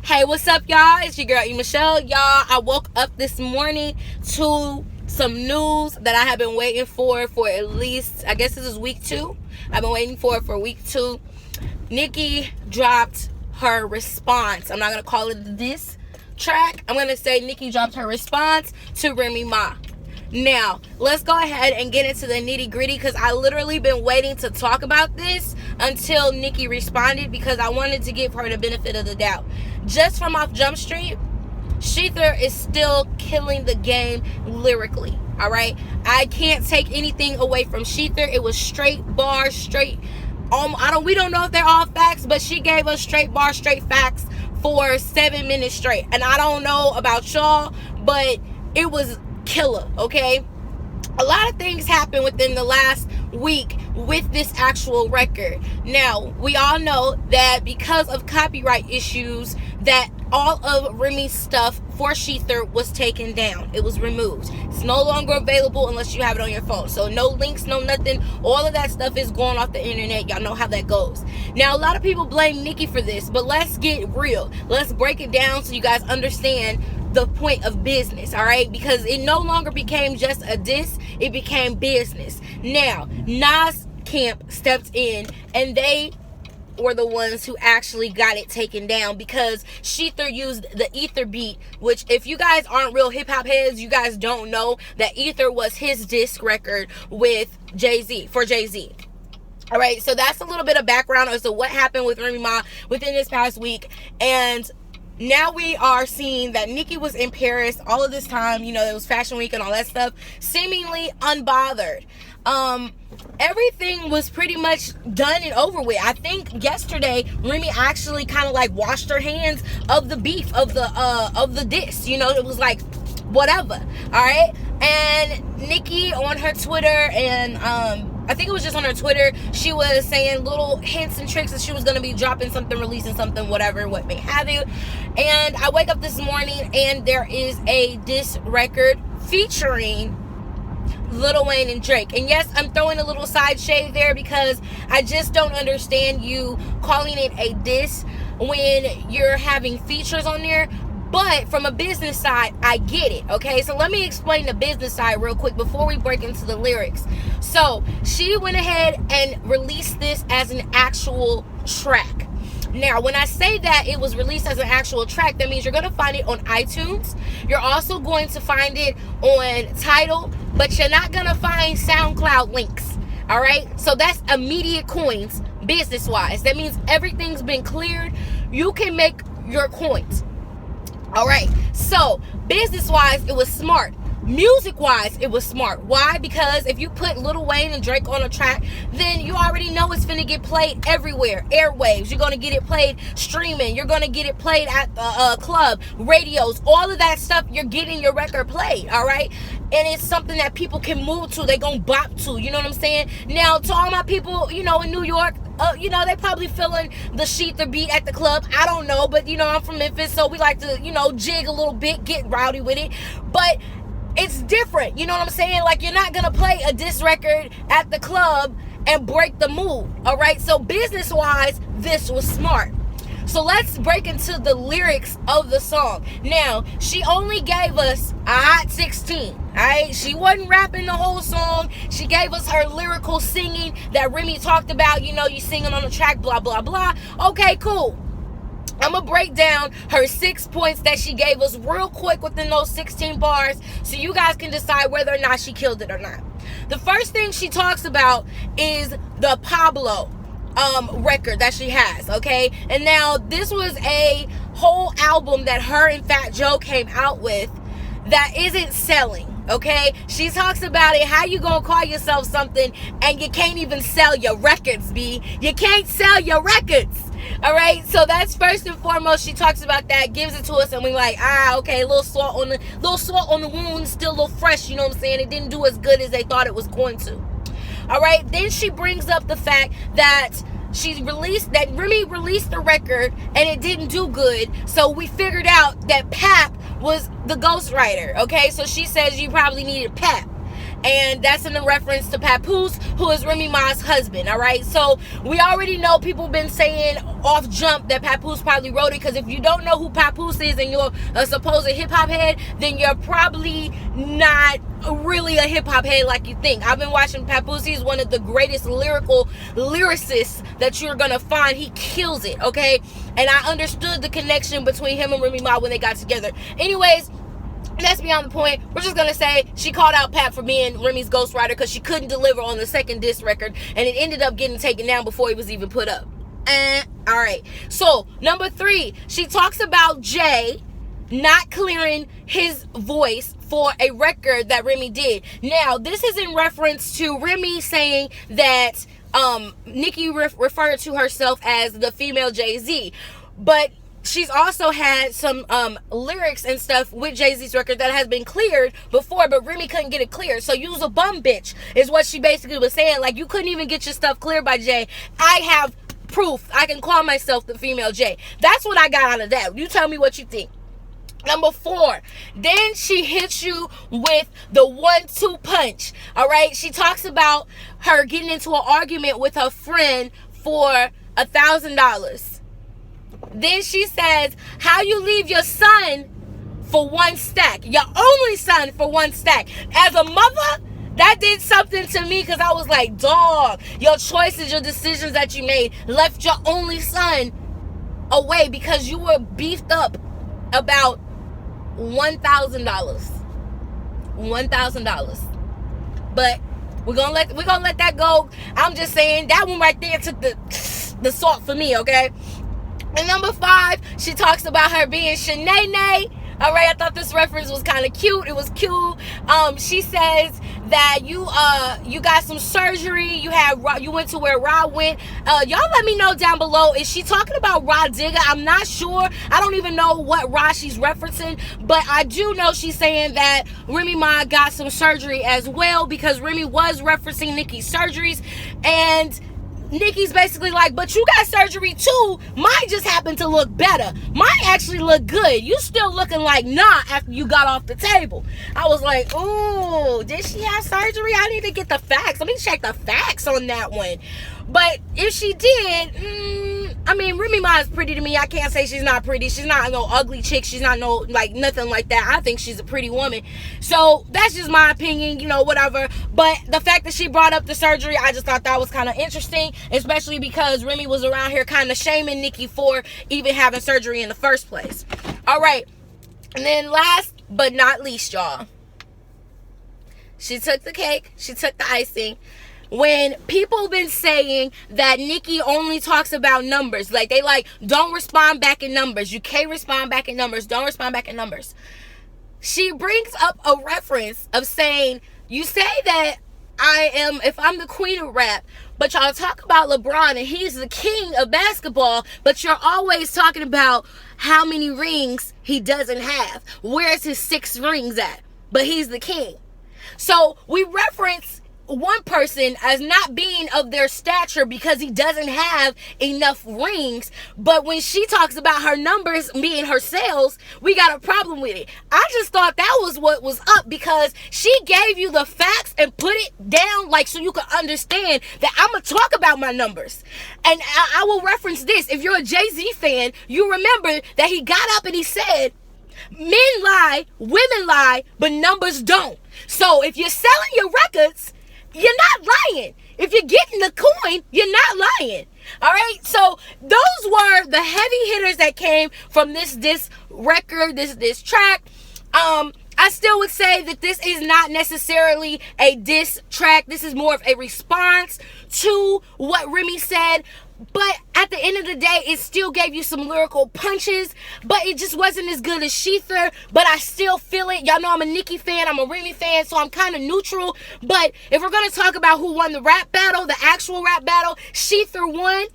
Hey, what's up, y'all? It's your girl, E.MICHELLE. Y'all, I woke up this morning to some news that I have been waiting for at least, I guess this is week 2. I've been waiting for week 2. Nicki dropped her response. I'm not going to call it this track. I'm going to say Nicki dropped her response to Remy Ma. Now, let's go ahead and get into the nitty-gritty because I literally been waiting to talk about this until Nicki responded because I wanted to give her the benefit of the doubt. Just from off Jump Street, Shether is still killing the game lyrically, all right? I can't take anything away from Shether. It was straight bars, straight... we don't know if they're all facts, but she gave us straight bars, straight facts for 7 minutes straight. And I don't know about y'all, but it was killer, okay? A lot of things happened within the last week with this actual record. Now, we all know that because of copyright issues, that all of Remy's stuff for Shether was taken down. It was removed. It's no longer available unless you have it on your phone. So no links, no nothing. All of that stuff is going off the internet. Y'all know how that goes. Now, a lot of people blame Nicki for this, but let's get real. Let's break it down so you guys understand the point of business, all right? Because it no longer became just a diss, it became business. Now, Nas Camp stepped in and they were the ones who actually got it taken down because Shether used the Ether beat, which if you guys aren't real hip-hop heads, you guys don't know that Ether was his disc record with Jay-Z, for Jay-Z. All right, so that's a little bit of background as to what happened with Remy Ma within this past week. And now we are seeing that Nicki was in Paris all of this time. You know, it was Fashion Week and all that stuff, seemingly unbothered. Everything was pretty much done and over with. I think yesterday Remy actually kind of like washed her hands of the beef, of the diss. You know, it was like whatever. All right, and Nicki on her Twitter and I think it was just on her Twitter, she was saying little hints and tricks that she was going to be dropping something, releasing something, whatever, what may have you. And I wake up this morning and there is a diss record featuring Lil Wayne and Drake. And yes, I'm throwing a little side shade there because I just don't understand you calling it a diss when you're having features on there. But from a business side, I get it, okay? So let me explain the business side real quick before we break into the lyrics. So she went ahead and released this as an actual track. Now, when I say that it was released as an actual track, that means you're going to find it on iTunes. You're also going to find it on Tidal, but you're not going to find SoundCloud links, all right? So that's immediate coins, business-wise. That means everything's been cleared. You can make your coins. All right, so business-wise, it was smart. Music-wise, it was smart. Why? Because if you put Lil Wayne and Drake on a track, then you already know it's finna get played everywhere. Airwaves, you're gonna get it played streaming. You're gonna get it played at the club, radios, all of that stuff. You're getting your record played, all right? And it's something that people can move to. They gonna bop to, you know what I'm saying? Now, to all my people, you know, in New York, you know, they probably feeling the Shether beat at the club. I don't know, but, you know, I'm from Memphis, so we like to, you know, jig a little bit, get rowdy with it. But it's different, you know what I'm saying? Like, you're not going to play a diss record at the club and break the mood, all right? So business-wise, this was smart. So let's break into the lyrics of the song. Now, she only gave us a hot 16, all right? She wasn't rapping the whole song. She gave us her lyrical singing that Remy talked about. You know, you singing on the track, blah, blah, blah. Okay, cool. I'm going to break down her 6 points that she gave us real quick within those 16 bars so you guys can decide whether or not she killed it or not. The first thing she talks about is the Pablo record that she has, okay? And now this was a whole album that her and Fat Joe came out with that isn't selling, okay? She talks about it. How you gonna call yourself something and you can't even sell your records, B? You can't sell your records, all right? So that's first and foremost. She talks about that, gives it to us, and we like, okay, a little salt on the wound, still a little fresh, you know what I'm saying? It didn't do as good as they thought it was going to. All right, then she brings up the fact that Remy released the record and it didn't do good, so we figured out that Pap was the ghostwriter, okay? So she says you probably needed Pap. And that's in a reference to Papoose, who is Remy Ma's husband. All right, so we already know, people been saying off jump that Papoose probably wrote it, because if you don't know who Papoose is and you're a supposed hip-hop head, then you're probably not really a hip-hop head like you think. I've been watching Papoose. He's one of the greatest lyricists that you're gonna find. He kills it, okay? And I understood the connection between him and Remy Ma when they got together. Anyways, that's beyond the point. We're just gonna say she called out Pat for being Remy's ghostwriter because she couldn't deliver on the second diss record, and it ended up getting taken down before it was even put up. All right, so number 3, she talks about Jay not clearing his voice for a record that Remy did. Now, this is in reference to Remy saying that Nicki referred to herself as the female Jay-Z, but she's also had some lyrics and stuff with Jay-Z's record that has been cleared before, but Remy couldn't get it cleared. So you's a bum bitch, is what she basically was saying. Like, you couldn't even get your stuff cleared by Jay. I have proof. I can call myself the female Jay. That's what I got out of that. You tell me what you think. Number 4, then she hits you with the 1-2 punch. All right, she talks about her getting into an argument with her friend for $1,000. Then she says, how you leave your son for 1 stack, your only son for 1 stack. As a mother, that did something to me, because I was like, dog, your choices, your decisions that you made left your only son away because you were beefed up about $1,000. $1,000. But we're gonna let that go. I'm just saying that one right there took the salt for me, okay? And number 5, she talks about her being Shanae. All right, I thought this reference was kind of cute. It was cute. She says that you got some surgery. You went to where Rod went. Y'all let me know down below. Is she talking about Rod Digger? I'm not sure. I don't even know what Rod she's referencing, but I do know she's saying that Remy Ma got some surgery as well, because Remy was referencing Nicki's surgeries, and Nicki's basically like, but you got surgery too. Mine just happened to look better. Mine actually look good. You still looking like nah after you got off the table. I was like, ooh, did she have surgery? I need to get the facts. Let me check the facts on that one. But if she did, I mean, Remy Ma is pretty to me. I can't say she's not pretty. She's not no ugly chick. She's not no, like, nothing like that. I think she's a pretty woman. So that's just my opinion, you know, whatever. But the fact that she brought up the surgery, I just thought that was kind of interesting, especially because Remy was around here kind of shaming Nicki for even having surgery in the first place. All right. And then last but not least, y'all, she took the cake. She took the icing. When people been saying that Nicki only talks about numbers, like they like, don't respond back in numbers. You can't respond back in numbers. Don't respond back in numbers. She brings up a reference of saying, you say that if I'm the queen of rap, but y'all talk about LeBron and he's the king of basketball, but you're always talking about how many rings he doesn't have. Where's his 6 rings at? But he's the king. So we reference one person as not being of their stature because he doesn't have enough rings, but when she talks about her numbers being her sales, we got a problem with it. I just thought that was what was up, because she gave you the facts and put it down like so you could understand that I'm gonna talk about my numbers. And I will reference this. If you're a Jay-Z fan, you remember that he got up and he said, men lie, women lie, but numbers don't. So if you're selling your records, you're not lying. If you're getting the coin, you're not lying. All right? So those were the heavy hitters that came from this record, this track. I still would say that this is not necessarily a diss track. This is more of a response to what Remy said. But at the end of the day, it still gave you some lyrical punches, but it just wasn't as good as Shether. But I still feel it. Y'all know I'm a Nicki fan, I'm a Remy fan, so I'm kind of neutral. But if we're going to talk about who won the rap battle, the actual rap battle, Shether won.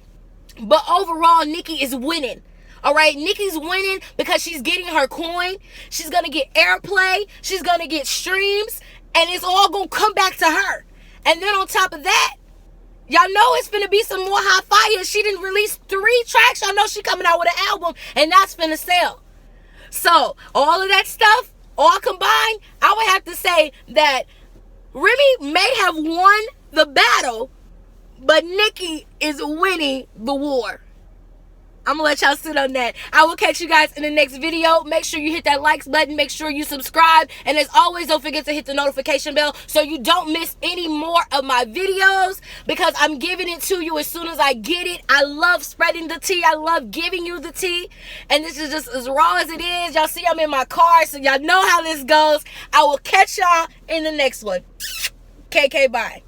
But overall, Nicki is winning. All right, Nicki's winning because she's getting her coin. She's going to get airplay. She's going to get streams. And it's all going to come back to her. And then on top of that, y'all know it's finna be some more hot fire. She didn't release 3 tracks. Y'all know she coming out with an album, and that's finna sell. So all of that stuff, all combined, I would have to say that Remy may have won the battle, but Nicki is winning the war. I'm gonna let y'all sit on that. I will catch you guys in the next video. Make sure you hit that likes button. Make sure you subscribe. And as always, don't forget to hit the notification bell so you don't miss any more of my videos, because I'm giving it to you as soon as I get it. I love spreading the tea. I love giving you the tea. And this is just as raw as it is. Y'all see I'm in my car, so y'all know how this goes. I will catch y'all in the next one. KK, bye.